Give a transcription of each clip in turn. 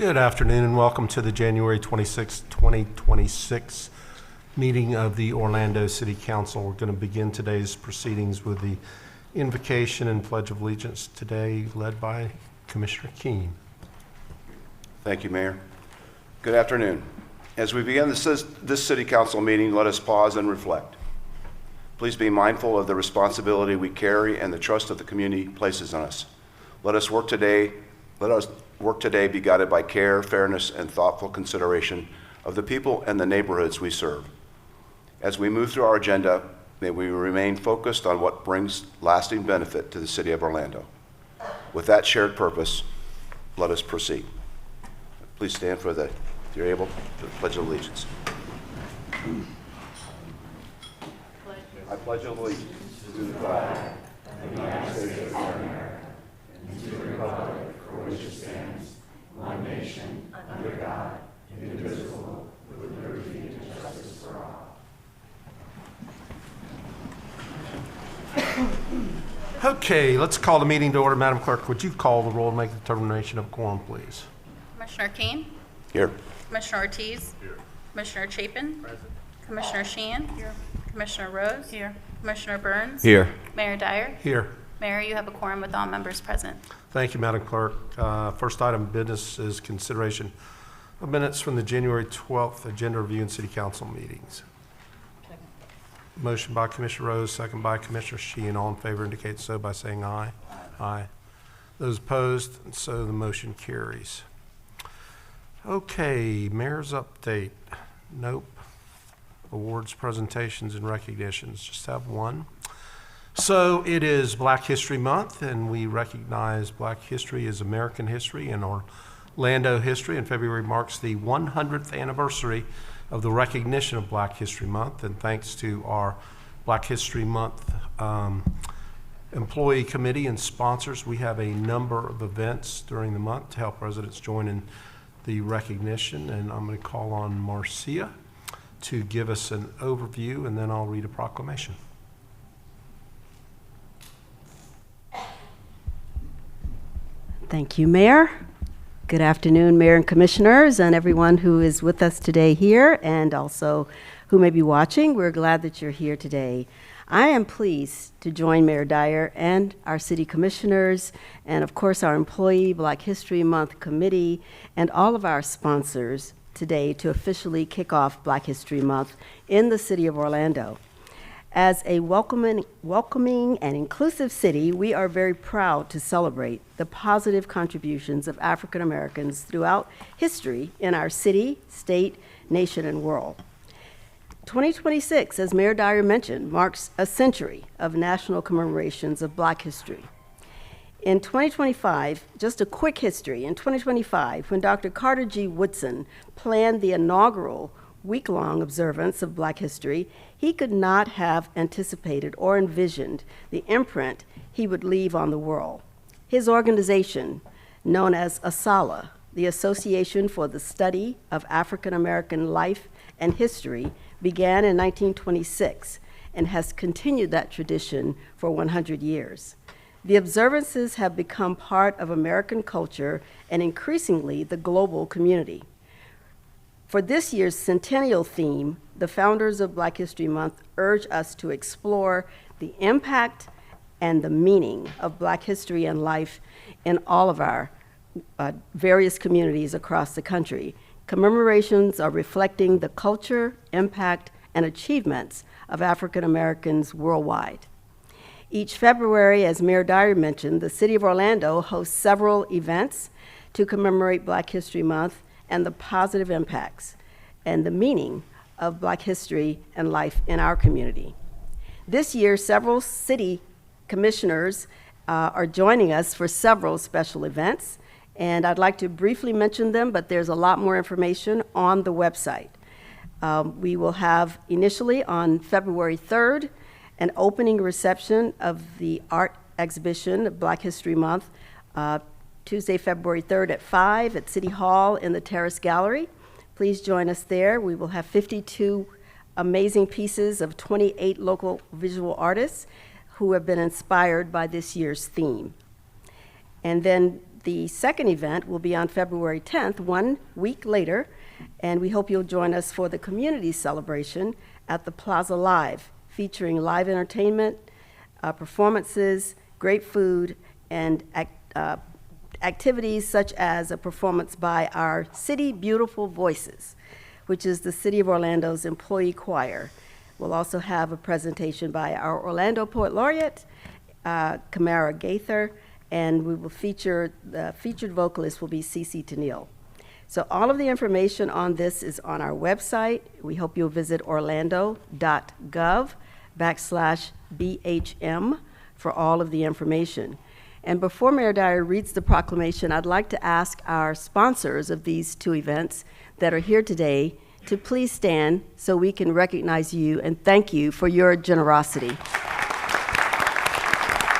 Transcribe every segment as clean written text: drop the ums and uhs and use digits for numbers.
Good afternoon and welcome to the January 26, 2026 meeting of the Orlando City Council. We're going to begin today's proceedings with the invocation and pledge of allegiance, today led by Commissioner Keene. Thank you, Mayor. Good afternoon. As we begin this City Council meeting, let us pause and reflect. Please be mindful of the responsibility we carry and the trust that the community places on us. Let us work today be guided by care, fairness, and thoughtful consideration of the people and the neighborhoods we serve. As we move through our agenda, may we remain focused on what brings lasting benefit to the City of Orlando. With that shared purpose, let us proceed. Please stand for if you're able, for the Pledge of Allegiance. I pledge allegiance to the flag of the United States of America and to the republic for which it stands, one nation, under God, indivisible, with liberty and justice for all. Okay, let's call the meeting to order. Madam Clerk, would you call the roll and make the determination of quorum, please? Commissioner Keene? Here. Commissioner Ortiz? Here. Commissioner Chapin? Present. Commissioner Sheehan? Here. Commissioner Rose? Here. Commissioner Burns? Here. Mayor Dyer? Here. Mayor, you have a quorum with all members present. Thank you, Madam Clerk. First item of business is consideration of minutes from the January 12th agenda review and City Council meetings. Second. Motion by Commissioner Rose, second by Commissioner Sheehan. All in favor indicate so by saying aye. Aye. Aye. Those opposed, and so the motion carries. Okay, Mayor's update. Nope. Awards, presentations, and recognitions. Just have one. So it is Black History Month, and we recognize Black history as American history and Orlando history, and February marks the 100th anniversary of the recognition of Black History Month. And thanks to our Black History Month employee committee and sponsors, we have a number of events during the month to help residents join in the recognition. And I'm going to call on Marcia to give us an overview, and then I'll read a proclamation. Thank you, Mayor. Good afternoon, Mayor and Commissioners, and everyone who is with us today here, and also who may be watching. We're glad that you're here today. I am pleased to join Mayor Dyer and our City Commissioners, and of course our Employee Black History Month Committee, and all of our sponsors today to officially kick off Black History Month in the City of Orlando. As a welcoming and inclusive city, we are very proud to celebrate the positive contributions of African Americans throughout history in our city, state, nation, and world. 2026, as Mayor Dyer mentioned, marks a century of national commemorations of Black history. In 2025, just a quick history, in 2025, when Dr. Carter G. Woodson planned the inaugural week-long observance of Black history, he could not have anticipated or envisioned the imprint he would leave on the world. His organization, known as ASALA, the Association for the Study of African American Life and History, began in 1926 and has continued that tradition for 100 years. The observances have become part of American culture and increasingly the global community. For this year's centennial theme, the founders of Black History Month urge us to explore the impact and the meaning of Black history and life in all of our various communities across the country. Commemorations are reflecting the culture, impact, and achievements of African Americans worldwide. Each February, as Mayor Dyer mentioned, the City of Orlando hosts several events to commemorate Black History Month and the positive impacts and the meaning of Black history and life in our community. This year, several city commissioners are joining us for several special events, and I'd like to briefly mention them, but there's a lot more information on the website. We will have initially on February 3rd an opening reception of the art exhibition Black History Month, Tuesday, February 3rd at 5 at City Hall in the Terrace Gallery. Please join us there. We will have 52 amazing pieces of 28 local visual artists who have been inspired by this year's theme. And then The second event will be on February 10th, 1 week later, and we hope you'll join us for the community celebration at the Plaza Live, featuring live entertainment, performances, great food, and activities such as a performance by our City Beautiful Voices, which is the City of Orlando's employee choir. We'll also have a presentation by our Orlando Poet Laureate, Kamara Gaither, and we will feature, the featured vocalist will be Cece Tennille. So all of the information on this is on our website. We hope you'll visit orlando.gov/BHM for all of the information. And before Mayor Dyer reads the proclamation, I'd like to ask our sponsors of these two events that are here today to please stand so we can recognize you and thank you for your generosity.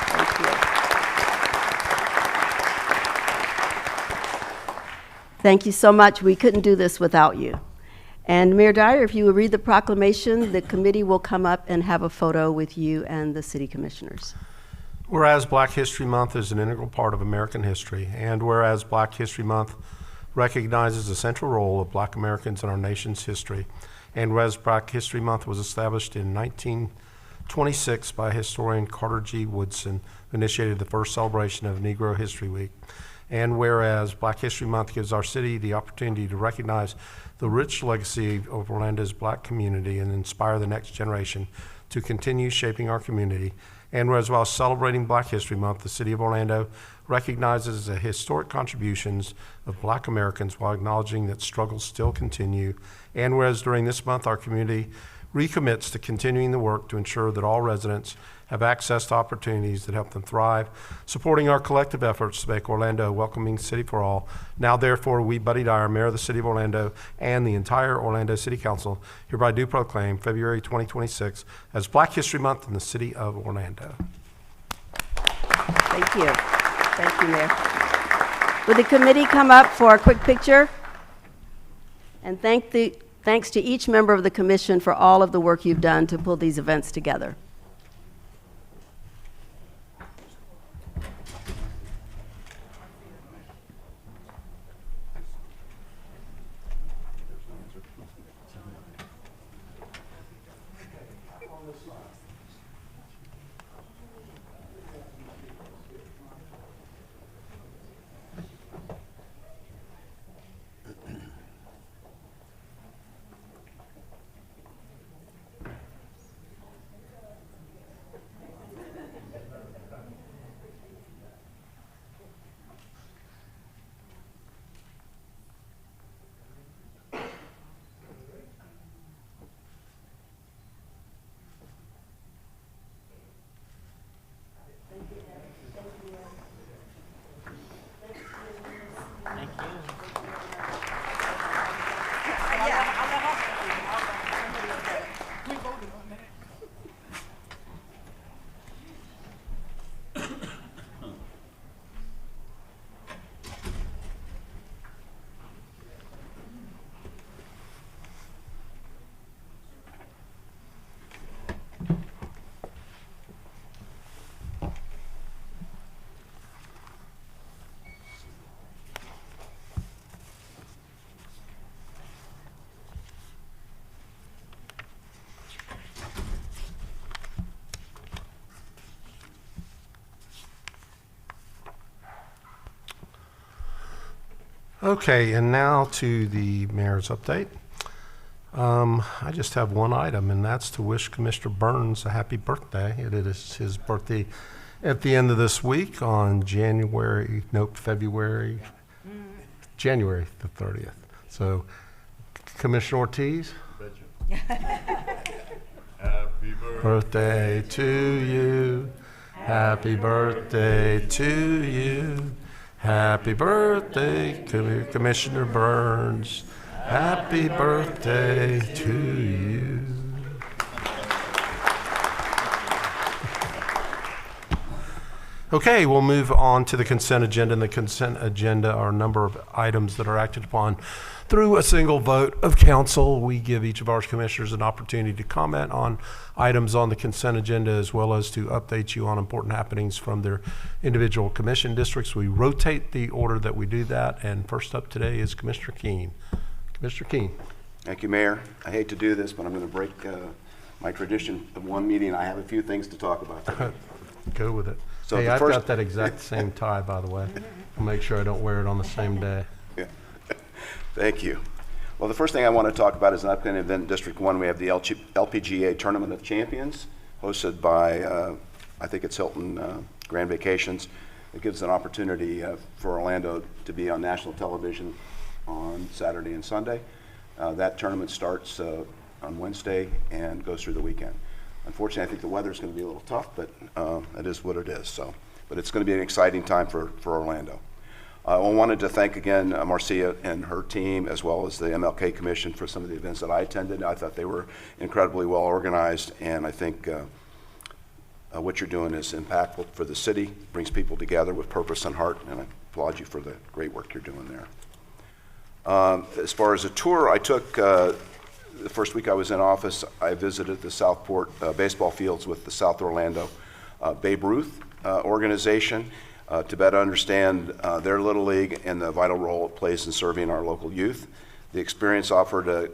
Thank you. Thank you so much. We couldn't do this without you. And Mayor Dyer, if you would read the proclamation, the committee will come up and have a photo with you and the city commissioners. Whereas Black History Month is an integral part of American history, and whereas Black History Month recognizes the central role of Black Americans in our nation's history, and whereas Black History Month was established in 1926 by historian Carter G. Woodson, who initiated the first celebration of Negro History Week, and whereas Black History Month gives our city the opportunity to recognize the rich legacy of Orlando's Black community and inspire the next generation to continue shaping our community, and whereas while celebrating Black History Month, the City of Orlando recognizes the historic contributions of Black Americans while acknowledging that struggles still continue, and whereas during this month our community recommits to continuing the work to ensure that all residents have access to opportunities that help them thrive, supporting our collective efforts to make Orlando a welcoming city for all. Now, therefore, we, Buddy Dyer, Mayor of the City of Orlando, and the entire Orlando City Council hereby do proclaim February 2026 as Black History Month in the City of Orlando. Thank you. Thank you, Mayor. Would the committee come up for a quick picture? And thanks to each member of the commission for all of the work you've done to pull these events together. Okay, and now to the mayor's update. I just have one item, and that's to wish Commissioner Burns a happy birthday. It is his birthday at the end of this week on January the 30th. So, Commissioner Ortiz. Happy Birthday to you. Happy birthday to you. Happy birthday, Commissioner Burns. Happy birthday to you. Okay, we'll move on to the consent agenda. And the consent agenda are a number of items that are acted upon through a single vote of council. We give each of our commissioners an opportunity to comment on items on the consent agenda, as well as to update you on important happenings from their individual commission districts. We rotate the order that we do that, and first up today is Commissioner Keene. Commissioner Keene. Thank you, Mayor. I hate to do this, but I'm going to break my tradition of one meeting. I have a few things to talk about today. Go with it. So Hey, the I've first- got that exact same tie, by the way. I'll make sure I don't wear it on the same day. Yeah. Thank you. Well, the first thing I want to talk about is an upcoming event in District 1. We have the LPGA Tournament of Champions, hosted by, I think it's Hilton Grand Vacations. It gives an opportunity for Orlando to be on national television on Saturday and Sunday. That tournament starts on Wednesday and goes through the weekend. Unfortunately, I think the weather's going to be a little tough, but it is what it is. So, but it's going to be an exciting time for Orlando. I wanted to thank again Marcia and her team, as well as the MLK Commission, for some of the events that I attended. I thought they were incredibly well organized, and I think what you're doing is impactful for the city, brings people together with purpose and heart, and I applaud you for the great work you're doing there. As far as a tour, I took, the first week I was in office, I visited the Southport baseball fields with the South Orlando Babe Ruth organization to better understand their Little League and the vital role it plays in serving our local youth. The experience offered a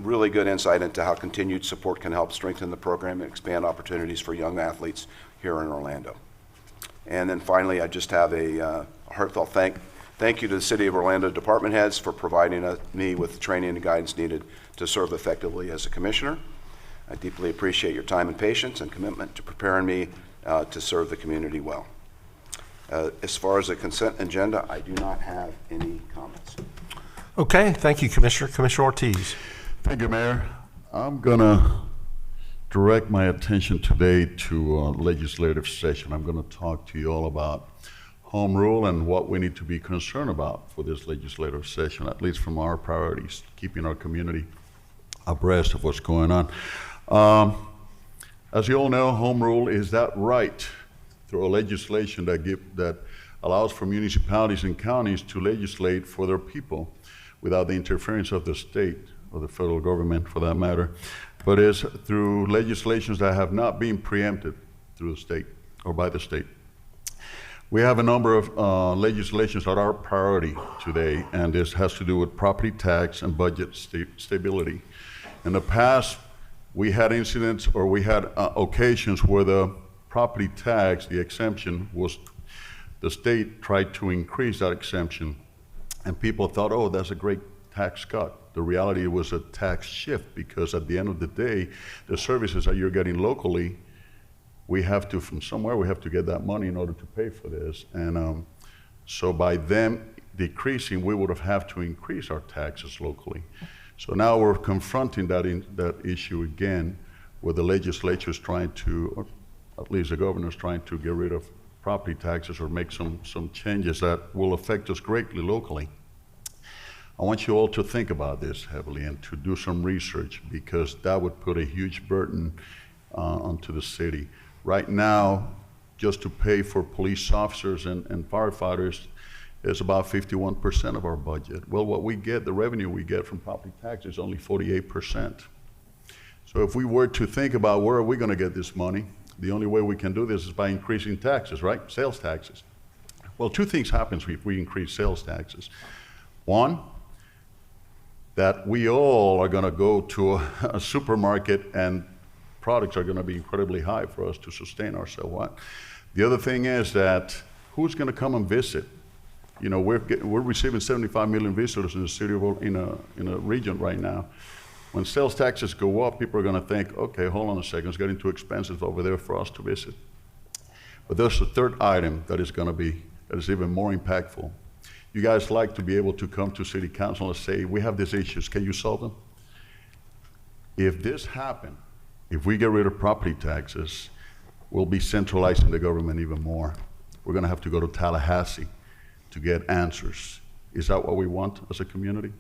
really good insight into how continued support can help strengthen the program and expand opportunities for young athletes here in Orlando. And then finally, I just have a heartfelt thank you to the City of Orlando department heads for providing me with the training and guidance needed to serve effectively as a commissioner. I deeply appreciate your time and patience and commitment to preparing me to serve the community well. As far as the consent agenda, I do not have any comments. Okay, thank you, Commissioner. Commissioner Ortiz. Thank you, Mayor. I'm gonna direct my attention today to legislative session. I'm gonna talk to you all about home rule and what we need to be concerned about for this legislative session, at least from our priorities, keeping our community abreast of what's going on. As you all know, home rule is that right through a legislation that allows for municipalities and counties to legislate for their people without the interference of the state or the federal government, for that matter, but is through legislations that have not been preempted through the state or by the state. We have a number of legislations that are priority today, and this has to do with property tax and budget stability. In the past, we had incidents or we had occasions where the property tax, the exemption, was the state tried to increase that exemption, and people thought, oh, that's a great tax cut. The reality was a tax shift, because at the end of the day, the services that you're getting locally, we have to, from somewhere, we have to get that money in order to pay for this. And so by them decreasing, we would have to increase our taxes locally. So now we're confronting that issue again, where the legislature is trying to, or at least the governor's trying to get rid of property taxes or make some changes that will affect us greatly locally. I want you all to think about this heavily and to do some research, because that would put a huge burden onto the city. Right now, just to pay for police officers and firefighters is about 51% of our budget. Well, what we get, the revenue we get from property tax is only 48%. So if we were to think about where are we gonna get this money, the only way we can do this is by increasing taxes, right? Sales taxes. Well, two things happen if we increase sales taxes. One, that we all are gonna go to a supermarket and products are gonna be incredibly high for us to sustain ourselves. The other thing is that who's gonna come and visit? You know, we're receiving 75 million visitors in the city of, in a region right now. When sales taxes go up, people are gonna think, okay, hold on a second, it's getting too expensive over there for us to visit. But there's a third item that is even more impactful. You guys like to be able to come to city council and say, we have these issues, can you solve them? If this happened, if we get rid of property taxes, we'll be centralizing the government even more. We're gonna have to go to Tallahassee to get answers. Is that what we want as a community?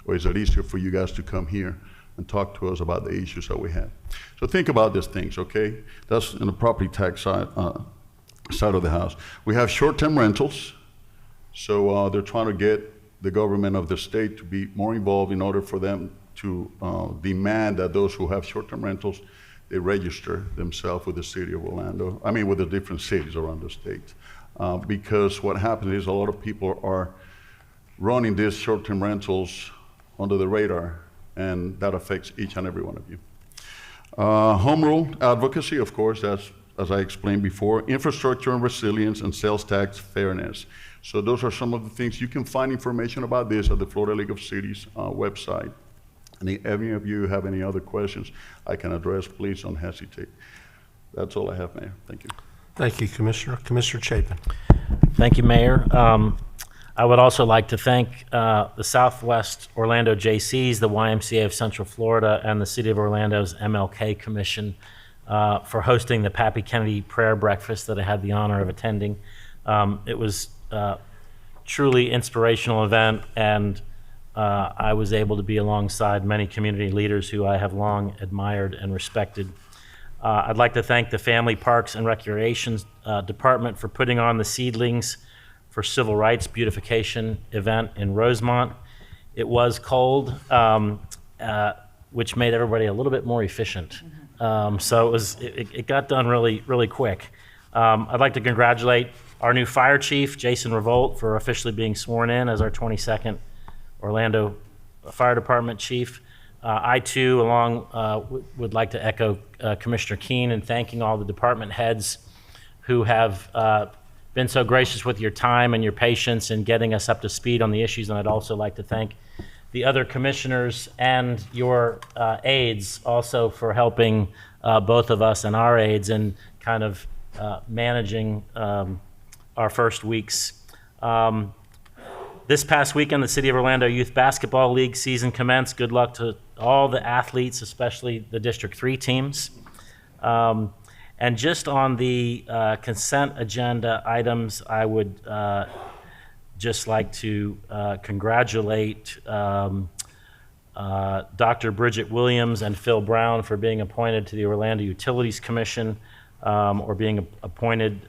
Or is it easier for you guys to come here and talk to us about the issues that we have? So think about these things, okay? That's in the property tax side, side of the house. We have short-term rentals. So they're trying to get the government of the state to be more involved in order for them to demand that those who have short-term rentals, they register themselves with the city of Orlando, with the different cities around the state. Because what happens is a lot of people are running these short-term rentals under the radar, and that affects each and every one of you. Home rule advocacy, of course, that's, as I explained before, infrastructure and resilience, and sales tax fairness. So those are some of the things. You can find information about this at the Florida League of Cities website. And if any of you have any other questions I can address, please don't hesitate. That's all I have, Mayor. Thank you. Thank you, Commissioner. Commissioner Chapin. Thank you, Mayor. I would also like to thank the Southwest Orlando JCs, the YMCA of Central Florida, and the City of Orlando's MLK Commission for hosting the Pappy Kennedy Prayer Breakfast that I had the honor of attending. It was truly inspirational event, and I was able to be alongside many community leaders who I have long admired and respected. I'd like to thank the Family Parks and Recreation Department for putting on the Seedlings for Civil Rights Beautification event in Rosemont. It was cold, which made everybody a little bit more efficient. So it got done really quick. I'd like to congratulate our new fire chief, Jason Revolt, for officially being sworn in as our 22nd Orlando Fire Department chief. I too, would like to echo Commissioner Keene in thanking all the department heads who have been so gracious with your time and your patience in getting us up to speed on the issues. And I'd also like to thank the other commissioners and your aides also for helping both of us and our aides in kind of managing our first weeks. This past weekend, the City of Orlando Youth Basketball League season commenced. Good luck to all the athletes, especially the District 3 teams. And just on the consent agenda items, I would just like to congratulate Dr. Bridget Williams and Phil Brown for being appointed to the Orlando Utilities Commission, or being appointed.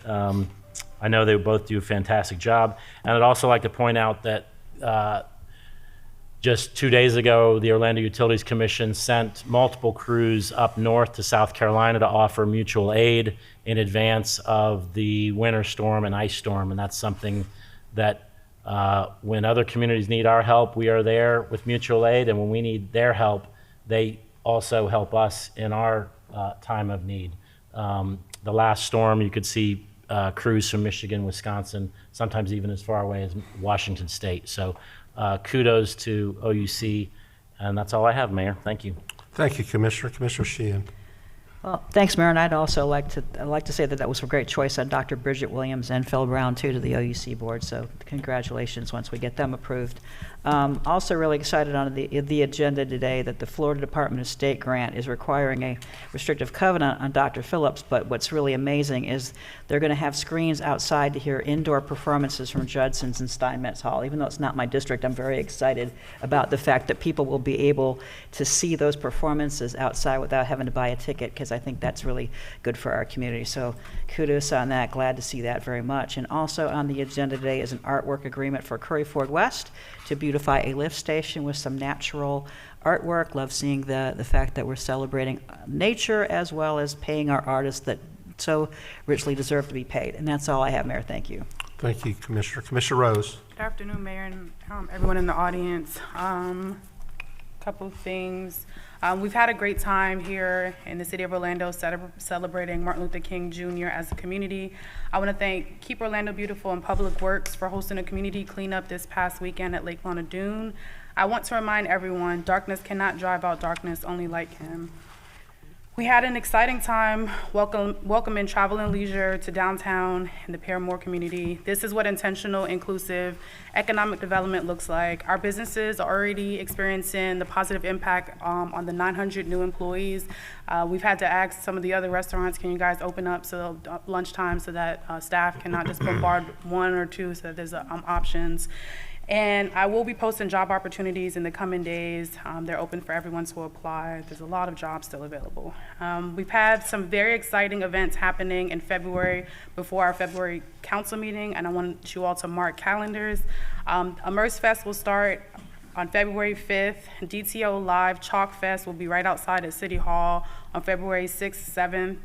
I know they both do a fantastic job. And I'd also like to point out that just 2 days ago, the Orlando Utilities Commission sent multiple crews up north to South Carolina to offer mutual aid in advance of the winter storm and ice storm. And that's something that when other communities need our help, we are there with mutual aid. And when we need their help, they also help us in our time of need. The last storm, you could see crews from Michigan, Wisconsin, sometimes even as far away as Washington State. So kudos to OUC, and that's all I have, Mayor. Thank you. Thank you, Commissioner. Commissioner Sheehan. Well, thanks, Mayor, and I'd also like to say that was a great choice on Dr. Bridget Williams and Phil Brown, too, to the OUC board, so congratulations once we get them approved. Also really excited on the agenda today that the Florida Department of State grant is requiring a restrictive covenant on Dr. Phillips, but what's really amazing is they're going to have screens outside to hear indoor performances from Judson's and Steinmetz Hall. Even though it's not my district, I'm very excited about the fact that people will be able to see those performances outside without having to buy a ticket, because I think that's really good for our community. So kudos on that. Glad to see that very much. And also on the agenda today is an artwork agreement for Curry Ford West to beautify a lift station with some natural artwork. Love seeing the fact that we're celebrating nature as well as paying our artists that so richly deserve to be paid. And that's all I have, Mayor. Thank you. Thank you, Commissioner. Commissioner Rose. Good afternoon, Mayor, and everyone in the audience. Couple of things. We've had a great time here in the city of Orlando celebrating Martin Luther King Jr. as a community. I want to thank Keep Orlando Beautiful and Public Works for hosting a community cleanup this past weekend at Lake Lona Dune. I want to remind everyone, darkness cannot drive out darkness, only light can. We had an exciting time welcoming Travel and Leisure to downtown and the Paramore community. This is what intentional, inclusive economic development looks like. Our businesses are already experiencing the positive impact on the 900 new employees. We've had to ask some of the other restaurants, can you guys open up lunchtime so that staff cannot just bombard one or two, so that there's options. And I will be posting job opportunities in the coming days. They're open for everyone to apply. There's a lot of jobs still available. We've had some very exciting events happening in February before our February council meeting, and I want you all to mark calendars. Immerse Fest will start on February 5th. DTO Live Chalk Fest will be right outside at City Hall on February 6th, 7th.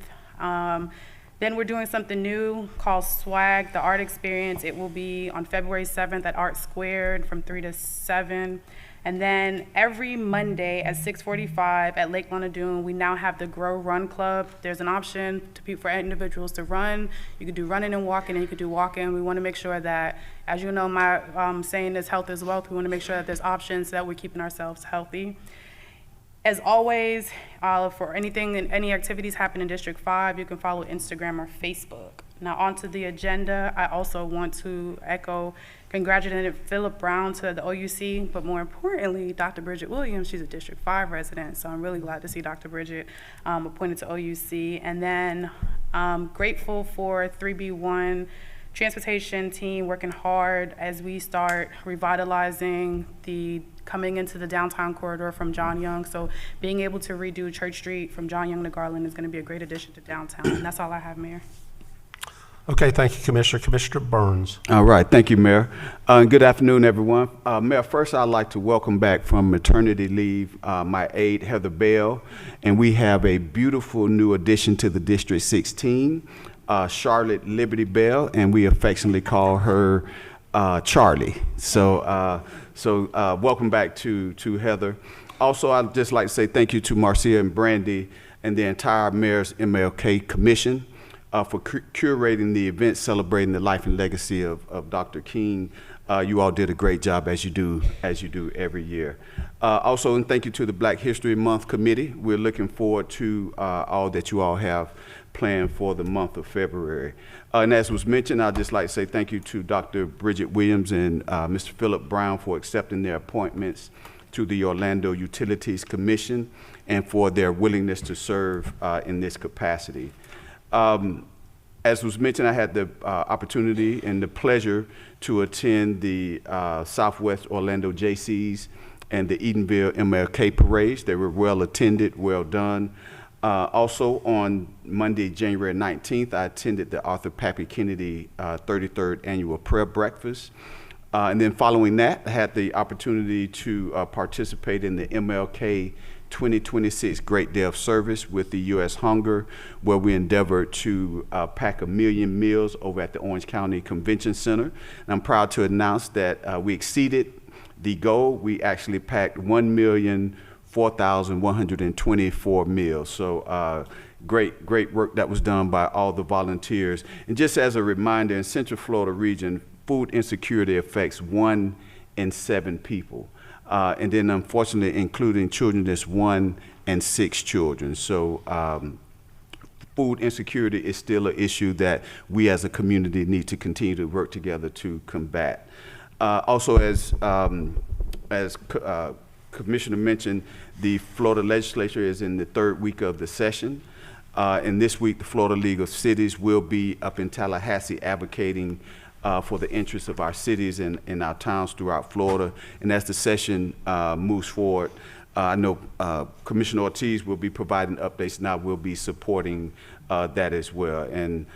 Then we're doing something new called Swag, the Art Experience. It will be on February 7th at Art Squared from 3 to 7. And then every Monday at 6:45 at Lake Lenadoon, we now have the Grow Run Club. There's an option for individuals to run. You could do running and walking, and you could do walking. We want to make sure that, as you know, my saying is health is wealth. We want to make sure that there's options so that we're keeping ourselves healthy. As always, for anything and any activities happen in District 5, you can follow Instagram or Facebook. Now onto the agenda, I also want to echo congratulating Philip Brown to the OUC, but more importantly, Dr. Bridget Williams. She's a District 5 resident, so I'm really glad to see Dr. Bridget appointed to OUC. And then grateful for 3B1 transportation team working hard as we start revitalizing the coming into the downtown corridor from John Young. So being able to redo Church Street from John Young to Garland is going to be a great addition to downtown. And that's all I have, Mayor. Okay, thank you, Commissioner. Commissioner Burns. All right, thank you, Mayor. Good afternoon, everyone. Mayor, first I'd like to welcome back from maternity leave my aide, Heather Bell, and we have a beautiful new addition to the District 16, Charlotte Liberty Bell, and we affectionately call her Charlie. So welcome back to Heather. Also, I'd just like to say thank you to Marcia and Brandy and the entire Mayor's MLK Commission for curating the event celebrating the life and legacy of Dr. King. You all did a great job as you do every year. Also, and thank you to the Black History Month Committee. We're looking forward to all that you all have planned for the month of February. And as was mentioned, I'd just like to say thank you to Dr. Bridget Williams and Mr. Philip Brown for accepting their appointments to the Orlando Utilities Commission and for their willingness to serve in this capacity. As was mentioned, I had the opportunity and the pleasure to attend the Southwest Orlando JCs and the Edenville MLK parades. They were well attended, well done. Also on Monday, January 19th, I attended the Arthur Pappy Kennedy 33rd Annual Prayer Breakfast. And then following that, I had the opportunity to participate in the MLK 2026 Great Day of Service with the U.S. Hunger, where we endeavored to pack 1 million meals over at the Orange County Convention Center. And I'm proud to announce that we exceeded the goal. We actually packed 1,004,124 meals. So great work that was done by all the volunteers. And just as a reminder, in Central Florida region, food insecurity affects 1 in 7 people. And then unfortunately, including children, there's 1 in 6 children. So food insecurity is still an issue that we as a community need to continue to work together to combat. Also, as Commissioner mentioned, the Florida legislature is in the 3rd week of the session. And this week, the Florida League of Cities will be up in Tallahassee advocating for the interests of our cities and our towns throughout Florida. And as the session moves forward, I know Commissioner Ortiz will be providing updates, and I will be supporting that as well. And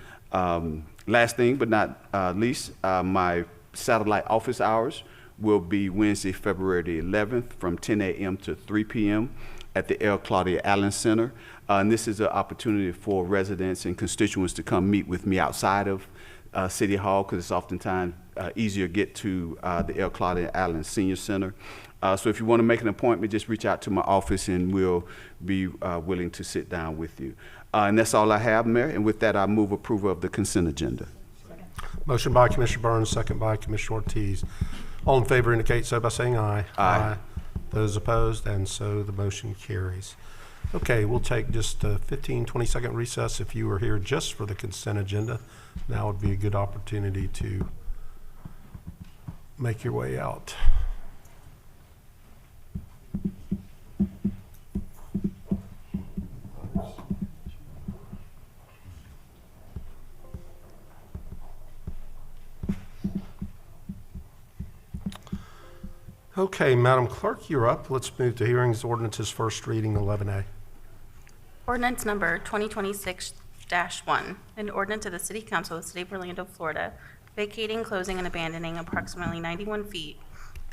last thing but not least, my satellite office hours will be Wednesday, February the 11th from 10 a.m. to 3 p.m. at the L. Claudia Allen Center. And this is an opportunity for residents and constituents to come meet with me outside of City Hall, because it's oftentimes easier to get to the L. Claudia Allen Senior Center. So if you want to make an appointment, just reach out to my office and we'll be willing to sit down with you. And that's all I have, Mayor. And with that, I move approval of the consent agenda. Motion by Commissioner Burns, second by Commissioner Ortiz. All in favor indicate so by saying aye. Aye. Those opposed, and so the motion carries. Okay, we'll take just a 15, 20-second recess. If you were here just for the consent agenda, now would be a good opportunity to make your way out. Okay, Madam Clerk, you're up. Let's move to hearings, ordinances, first reading, 11A. Ordinance number 2026-1, an ordinance of the City Council of the City of Orlando, Florida, vacating, closing, and abandoning approximately 91 feet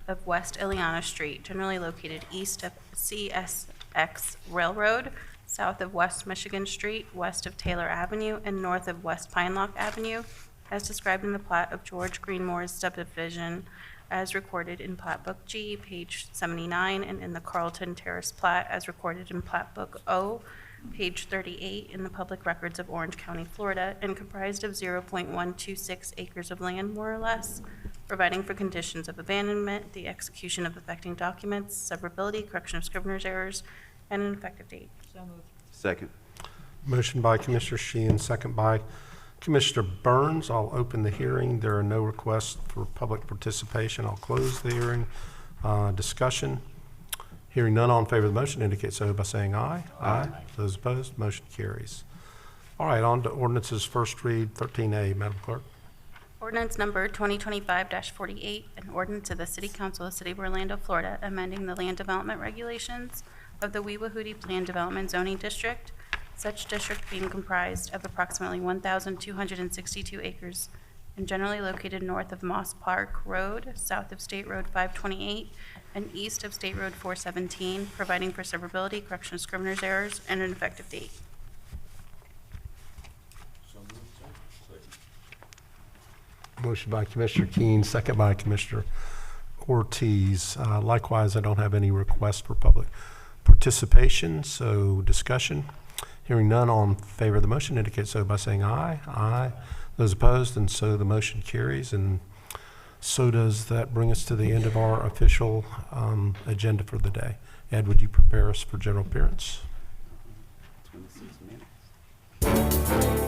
of West Ileana Street, generally located east of CSX Railroad, south of West Michigan Street, west of Taylor Avenue, and north of West Pine Lock Avenue, as described in the plat of George Greenmore's subdivision, as recorded in Plat Book G, page 79, and in the Carlton Terrace plat, as recorded in Plat Book O, page 38, in the public records of Orange County, Florida, and comprised of 0.126 acres of land, more or less, providing for conditions of abandonment, the execution of affecting documents, severability, correction of scrivener's errors, and an effective date. Second. Motion by Commissioner Sheehan, second by Commissioner Burns. I'll open the hearing. There are no requests for public participation. I'll close the hearing. Discussion. Hearing none, all in favor of the motion indicate so by saying aye. Aye. Those opposed, motion carries. All right, on to ordinances, first read, 13A, Madam Clerk. Ordinance number 2025-48, an ordinance of the City Council of the City of Orlando, Florida, amending the land development regulations of the Weehawhoody Plan Development Zoning District, such district being comprised of approximately 1,262 acres and generally located north of Moss Park Road, south of State Road 528, and east of State Road 417, providing for severability, correction of scrivener's errors, and an effective date. Motion by Commissioner Keene, second by Commissioner Ortiz. Likewise, I don't have any requests for public participation, so discussion. Hearing none, all in favor of the motion indicate so by saying aye. Aye. Those opposed, and so the motion carries, and so does that bring us to the end of our official agenda for the day. Ed, would you prepare us for general appearance? 26 minutes.